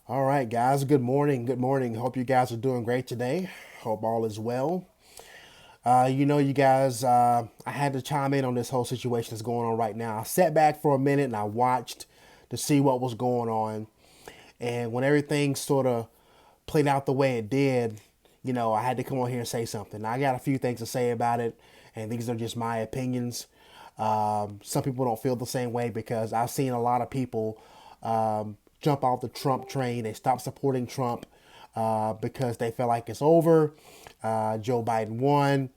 All right, guys. Good morning. Good morning. Hope you guys are doing great today. Hope all is well. You guys, I had to chime in on this whole situation that's going on right now. I sat back for a minute and I watched to see what was going on. And when everything sort of played out the way it did, I had to come on here and say something. I got a few things to say about it, and these are just my opinions. Some people don't feel the same way because I've seen a lot of people jump off the Trump train. They stop supporting Trump because they feel like it's over. Joe Biden won.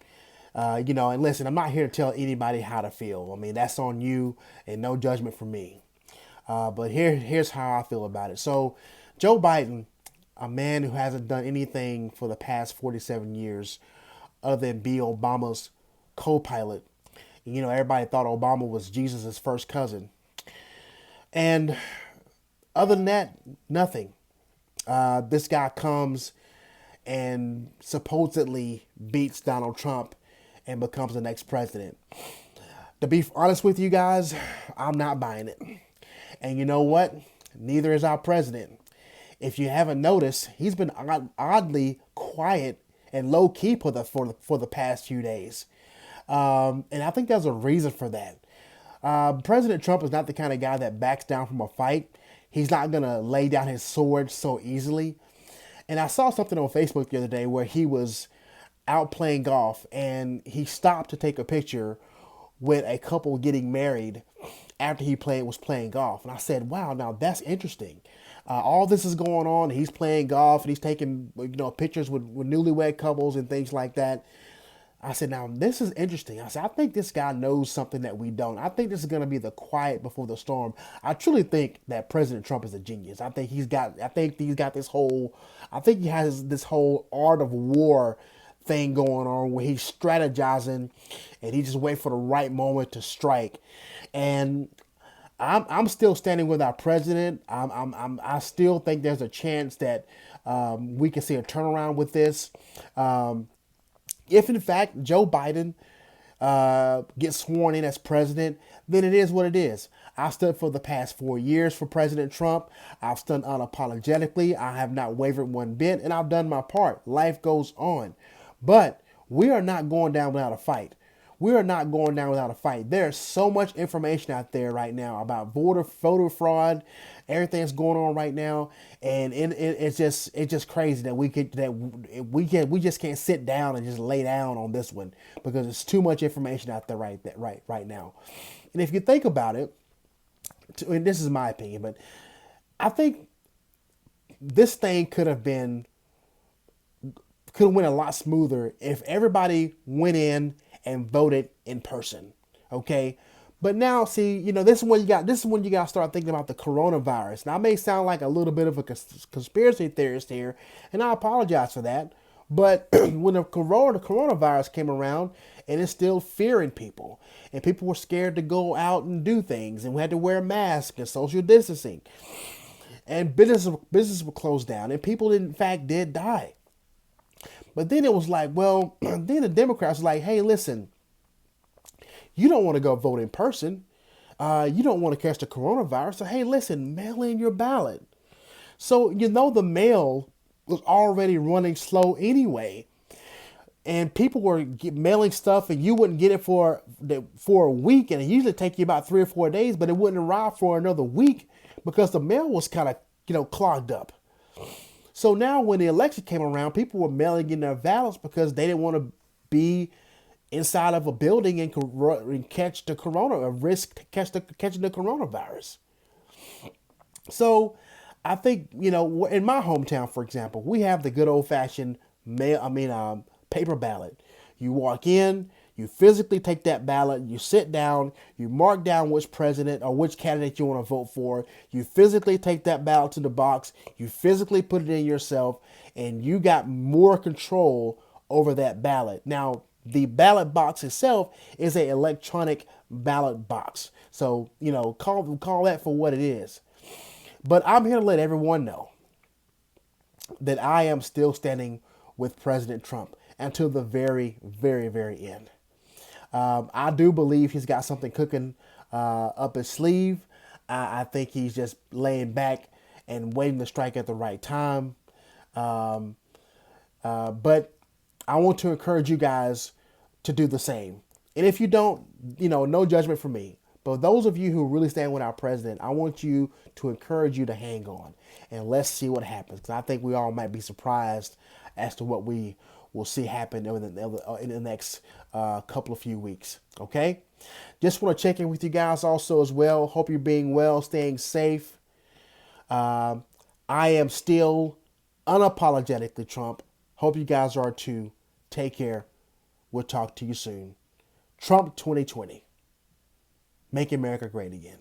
And listen, I'm not here to tell anybody how to feel. I mean, that's on you and no judgment from me. But here's how I feel about it. So, Joe Biden, a man who hasn't done anything for the past 47 years other than be Obama's co pilot. Everybody thought Obama was Jesus' first cousin. And other than that, nothing. This guy comes and supposedly beats Donald Trump and becomes the next president. To be honest with you guys, I'm not buying it. And you know what? Neither is our president. If you haven't noticed, he's been oddly quiet and low key for the past few days, and I think there's a reason for that. President Trump is not the kind of guy that backs down from a fight. He's not gonna lay down his sword so easily. And I saw something on Facebook the other day where he was out playing golf and he stopped to take a picture with a couple getting married after he was playing golf. And I said, wow, now that's interesting. All this is going on. He's playing golf and he's taking pictures with newlywed couples and things like that. I said, now this is interesting. I said, I think this guy knows something that we don't. I think this is going to be the quiet before the storm. I truly think that President Trump is a genius. I think he's got this whole, I think he has this whole art of war thing going on where he's strategizing and he just wait for the right moment to strike. And I'm still standing with our president. I still think there's a chance that we can see a turnaround with this. If in fact Joe Biden gets sworn in as president, then it is what it is. I stood for the past 4 years for President Trump. I've stood unapologetically. I have not wavered one bit, and I've done my part. Life goes on. But we are not going down without a fight. We are not going down without a fight. There's so much information out there right now about voter fraud, everything that's going on right now, and it's just crazy that we just can't sit down and just lay down on this one because there's too much information out there right now. And if you think about it, and this is my opinion, but I think this thing could have went a lot smoother if everybody went in and voted in person. Okay. But now, see, this is when you got to start thinking about the coronavirus. Now, I may sound like a little bit of a conspiracy theorist here, and I apologize for that. But when the coronavirus came around, and instilled fear in people, and people were scared to go out and do things, and we had to wear masks and social distancing, and business were closed down, and people in fact did die. But then it was like, well, then the Democrats were like, hey, listen, you don't want to go vote in person. You don't want to catch the coronavirus. So, hey, listen, mail in your ballot. So, the mail was already running slow anyway. And people were mailing stuff and you wouldn't get it for a week. And it usually take you about 3 or 4 days, but it wouldn't arrive for another week because the mail was kind of, clogged up. So now when the election came around, people were mailing in their ballots because they didn't want to be inside of a building and catch the catching the coronavirus. So I think, in my hometown, for example, we have the good old fashioned paper ballot. You walk in, you physically take that ballot, you sit down, you mark down which president or which candidate you want to vote for. You physically take that ballot to the box, you physically put it in yourself, and you got more control over that ballot. Now, the ballot box itself is an electronic ballot box. So, call that for what it is. But I'm here to let everyone know that I am still standing with President Trump until the very, very, very end. I do believe he's got something cooking up his sleeve. I think he's just laying back and waiting to strike at the right time. But I want to encourage you guys to do the same. And if you don't, no judgment from me. But those of you who really stand with our president, I want you to encourage you to hang on and let's see what happens. Because I think we all might be surprised as to what we will see happen in the next couple of few weeks. Okay? Just want to check in with you guys also as well. Hope you're being well, staying safe. I am still unapologetically Trump. Hope you guys are too. Take care. We'll talk to you soon. Trump 2020. Make America great again.